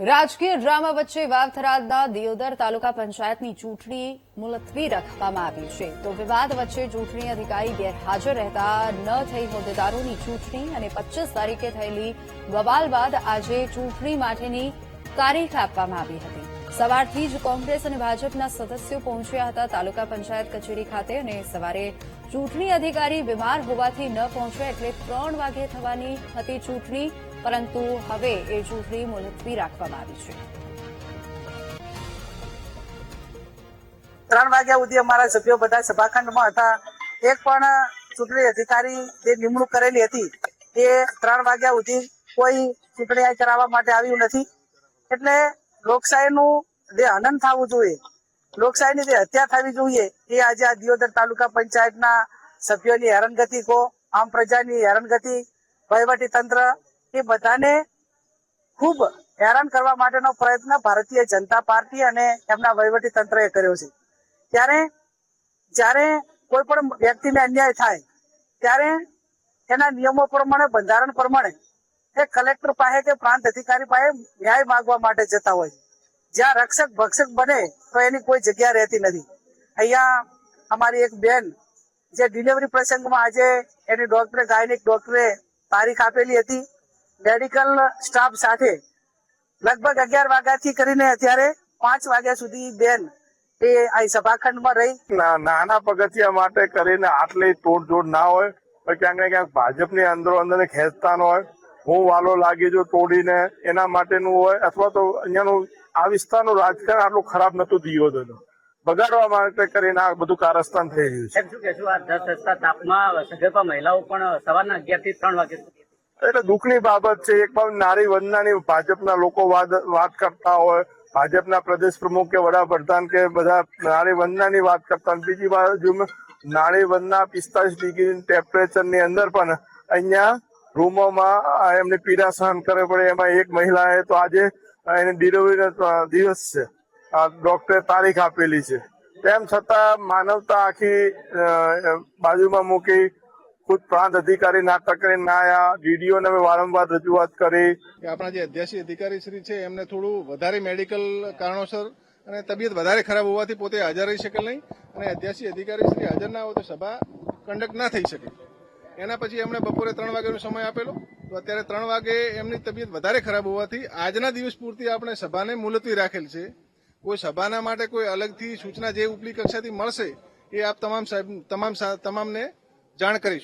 રાજકીય ડ્રામા વચ્ચે વાવથરાદના દિયોદર તાલુકા પંચાયતની ચૂંટણી મુલતવી રાખવામાં આવી છે તો વિવાદ વચ્ચે ચૂંટણી અધિકારી ગેરહાજર રહેતા ન થઈ હોદ્દેદારોની ચૂંટણી અને 25 તારીખે થયેલી બવાલ બાદ આજે ચૂંટણી માટેની તારીખ આપવામાં આવી હતી। સવારથી જ કોંગ્રેસ અને ભાજપના સદસ્યો પહોંચ્યા હતા તાલુકા પંચાયત કચેરી ખાતે અને સવારે ચૂંટણી અધિકારી બીમાર હોવાથી ન પહોંચ્યા એટલે 3 વાગે થવાની હતી ચૂંટણી, પરંતુ હવે એ ચૂંટણી મુલતવી રાખવામાં આવી છે। 3 વાગ્યા સુધી અમારા સભ્યો બધા સભાખંડમાં હતા। એક પણ ચૂંટણી અધિકારી જે નિમણૂક કરેલી હતી તે 3 વાગ્યા સુધી કોઈ ચૂંટણી કરાવવા માટે આવ્યું નથી। એટલે લોકશાહીનું જે હનન થવું જોઈએ, લોકશાહીની જે હત્યા થવી જોઈએ એ આજે આ દિયોદર તાલુકા પંચાયતના સભ્યોની હેરાનગતિ કો આમ પ્રજાની હેરાનગતિ, વહીવટી તંત્ર એ બધાને ખૂબ હેરાન કરવા માટેનો પ્રયત્ન ભારતીય જનતા પાર્ટી અને એમના વહીવટી તંત્રએ કર્યો છે। જ્યારે કોઈ પણ વ્યક્તિને અન્યાય થાય ત્યારે એના નિયમો પ્રમાણે, બંધારણ પ્રમાણે એ કલેક્ટર પાસે કે પ્રાંત અધિકારી પાસે ન્યાય માંગવા માટે જતા હોય। જ્યાં રક્ષક ભક્ષક બને તો એની કોઈ જગ્યા રહેતી નથી। અહીંયા અમારી એક બેન જે ડિલિવરી પ્રસંગમાં આજે એની ડોક્ટરે, ગાયનિક ડોક્ટરે તારીખ આપેલી હતી, મેડિકલ સ્ટાફ સાથે લગભગ 11 વાગ્યાથી કરીને અત્યારે 5 વાગ્યા સુધી બેન એ આ સભાખંડમાં રહી। નાના પગથિયા માટે કરીને આટલી તોડજોડ ના હોય, ક્યાંક ને ક્યાંક ભાજપની અંદરો અંદર ખેંચતાન હોય, હું વાલો લાગી જો તોડીને એના માટેનું હોય, અથવા તો અહીંયાનું આ વિસ્તારનું રાજકારણ આટલું ખરાબ નતું દિયોદર બગાડવા માટે કરીને આ બધું કારસ્તાન થઈ રહ્યું છે। શું કહેશું, આ 10 રસ્તા તાપમાં સગર્ભા મહિલાઓ પણ સવારના 11 થી 3 વાગ્યા સુધી, એટલે દુઃખની બાબત છે। એક બાજુ નારી વંદનાની ભાજપના લોકો વાત કરતા હોય, ભાજપના પ્રદેશ પ્રમુખ કે વડાપ્રધાન કે બધા નારી વંદનાની વાત કરતા હોય, બીજી બાજુ નારી વંદના 45 ડિગ્રી ટેમ્પરેચરની અંદર પણ અહીંયા રૂમોમાં એમને પીડા સહન કરવી પડે। એમાં એક મહિલાએ તો આજે એને ડિલિવરીનો દિવસ છે, ડોક્ટરે તારીખ આપેલી છે, તેમ છતાં માનવતા આખી બાજુમાં મૂકી ખુદ પ્રાંત અધિકારી નાટક કરીને ના આવ્યા। ડીડીઓને અમે વારંવાર રજૂઆત કરી કે આપણા જે અધ્યાસી અધિકારી શ્રી છે એમને થોડું વધારે મેડિકલ કારણોસર અને તબિયત વધારે ખરાબ હોવાથી પોતે હાજર રહી શકે નહીં, અને અધ્યાસી અધિકારી શ્રી હાજર ના હોય તો સભા કન્ડક્ટ ના થઈ શકે। એના પછી એમણે બપોરે 3 વાગ્યાનો સમય આપેલો, તો અત્યારે 3 વાગે એમની તબિયત વધારે ખરાબ હોવાથી આજના દિવસ પૂરતી આપણે સભાને મુલતવી રાખેલ છે। કોઈ સભાના માટે કોઈ અલગથી સૂચના જે ઉપલી કક્ષાથી મળશે એ આપ તમામને જાણ કરીશું।